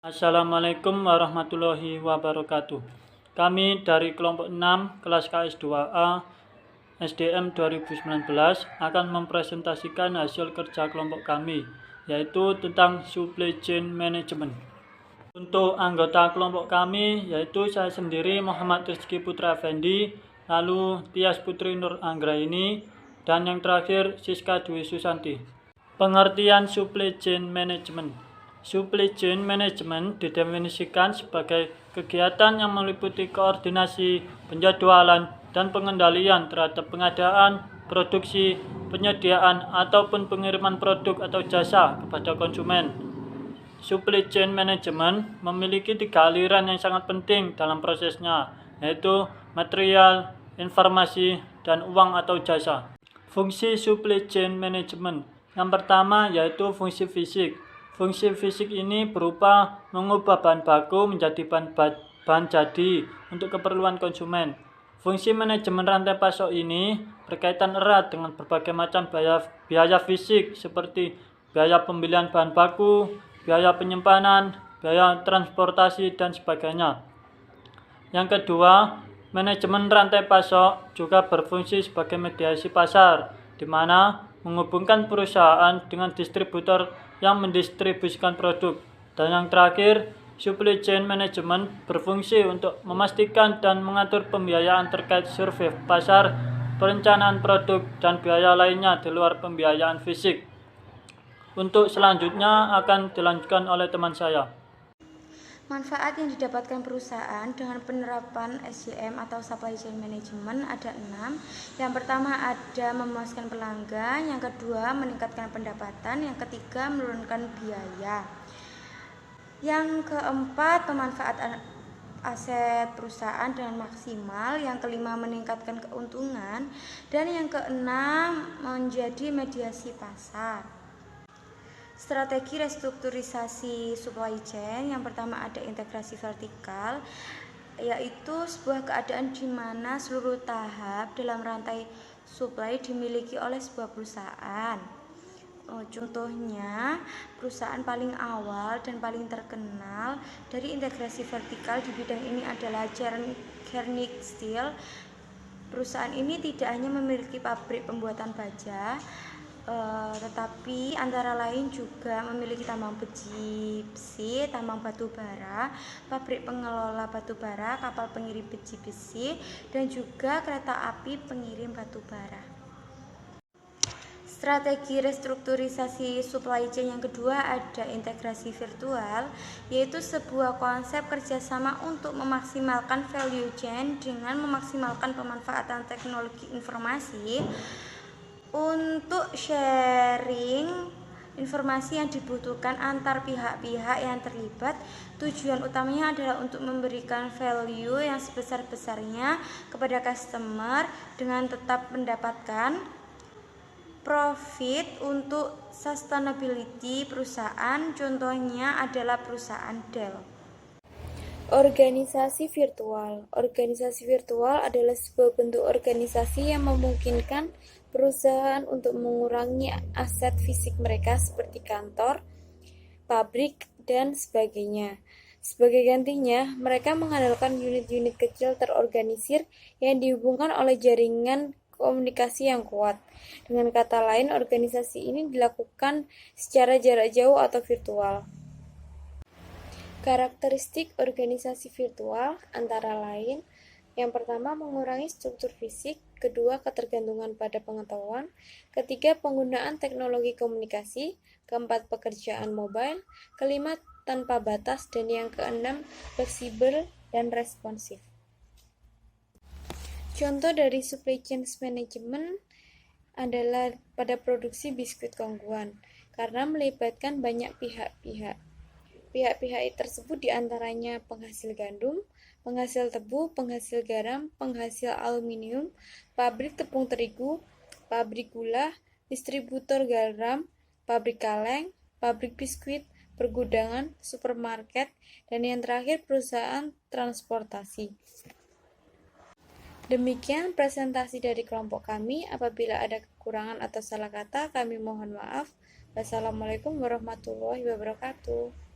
Assalamualaikum warahmatullahi wabarakatuh. Kami dari kelompok 6 kelas KS2A SDM 2019 akan mempresentasikan hasil kerja kelompok kami, yaitu tentang supply chain management. Untuk anggota kelompok kami yaitu saya sendiri Muhammad Rizky Putra Effendi, lalu Tias Putri Nur Anggraini, dan yang terakhir Siska Dwi Susanti. Pengertian supply chain management. Supply chain management didefinisikan sebagai kegiatan yang meliputi koordinasi, penjadwalan, dan pengendalian terhadap pengadaan, produksi, penyediaan, ataupun pengiriman produk atau jasa kepada konsumen. Supply chain management memiliki 3 aliran yang sangat penting dalam prosesnya, yaitu material, informasi, dan uang atau jasa. Fungsi supply chain management. Yang pertama yaitu fungsi fisik. Fungsi fisik ini berupa mengubah bahan baku menjadi bahan jadi untuk keperluan konsumen. Fungsi manajemen rantai pasok ini berkaitan erat dengan berbagai macam biaya fisik seperti biaya pembelian bahan baku, biaya penyimpanan, biaya transportasi, dan sebagainya. Yang kedua, manajemen rantai pasok juga berfungsi sebagai mediasi pasar, di mana menghubungkan perusahaan dengan distributor yang mendistribusikan produk. Dan yang terakhir, supply chain management berfungsi untuk memastikan dan mengatur pembiayaan terkait survei pasar, perencanaan produk, dan biaya lainnya di luar pembiayaan fisik. Untuk selanjutnya akan dilanjutkan oleh teman saya. Manfaat yang didapatkan perusahaan dengan penerapan SCM atau Supply Chain Management ada 6. Yang pertama ada memuaskan pelanggan, yang kedua meningkatkan pendapatan, yang ketiga menurunkan biaya. Yang keempat pemanfaatan aset perusahaan dengan maksimal, yang kelima meningkatkan keuntungan, dan yang keenam menjadi mediasi pasar. Strategi restrukturisasi supply chain. Yang pertama ada integrasi vertikal, yaitu sebuah keadaan di mana seluruh tahap dalam rantai supply dimiliki oleh sebuah perusahaan. Contohnya, perusahaan paling awal dan paling terkenal dari integrasi vertikal di bidang ini adalah Kernig Steel. Perusahaan ini tidak hanya memiliki pabrik pembuatan baja, tetapi antara lain juga memiliki tambang besi, tambang batu bara, pabrik pengelola batu bara, kapal pengirim besi, dan juga kereta api pengirim batu bara. Strategi restrukturisasi supply chain yang kedua ada integrasi virtual, yaitu sebuah konsep kerjasama untuk memaksimalkan value chain dengan memaksimalkan pemanfaatan teknologi informasi untuk sharing informasi yang dibutuhkan antar pihak-pihak yang terlibat. Tujuan utamanya adalah untuk memberikan value yang sebesar-besarnya kepada customer dengan tetap mendapatkan profit untuk sustainability perusahaan. Contohnya adalah perusahaan Dell. Organisasi virtual. Organisasi virtual adalah sebuah bentuk organisasi yang memungkinkan perusahaan untuk mengurangi aset fisik mereka seperti kantor, pabrik, dan sebagainya. Sebagai gantinya, mereka mengandalkan unit-unit kecil terorganisir yang dihubungkan oleh jaringan komunikasi yang kuat. Dengan kata lain, organisasi ini dilakukan secara jarak jauh atau virtual. Karakteristik organisasi virtual antara lain, yang pertama mengurangi struktur fisik, kedua ketergantungan pada pengetahuan, ketiga penggunaan teknologi komunikasi, keempat pekerjaan mobile, kelima tanpa batas, dan yang keenam fleksibel dan responsif. Contoh dari supply chain management adalah pada produksi biskuit Kongguan, karena melibatkan banyak pihak-pihak. Pihak-pihak tersebut diantaranya penghasil gandum, penghasil tebu, penghasil garam, penghasil aluminium, pabrik tepung terigu, pabrik gula, distributor garam, pabrik kaleng, pabrik biskuit, pergudangan, supermarket, dan yang terakhir perusahaan transportasi. Demikian presentasi dari kelompok kami. Apabila ada kekurangan atau salah kata, kami mohon maaf. Wassalamualaikum warahmatullahi wabarakatuh.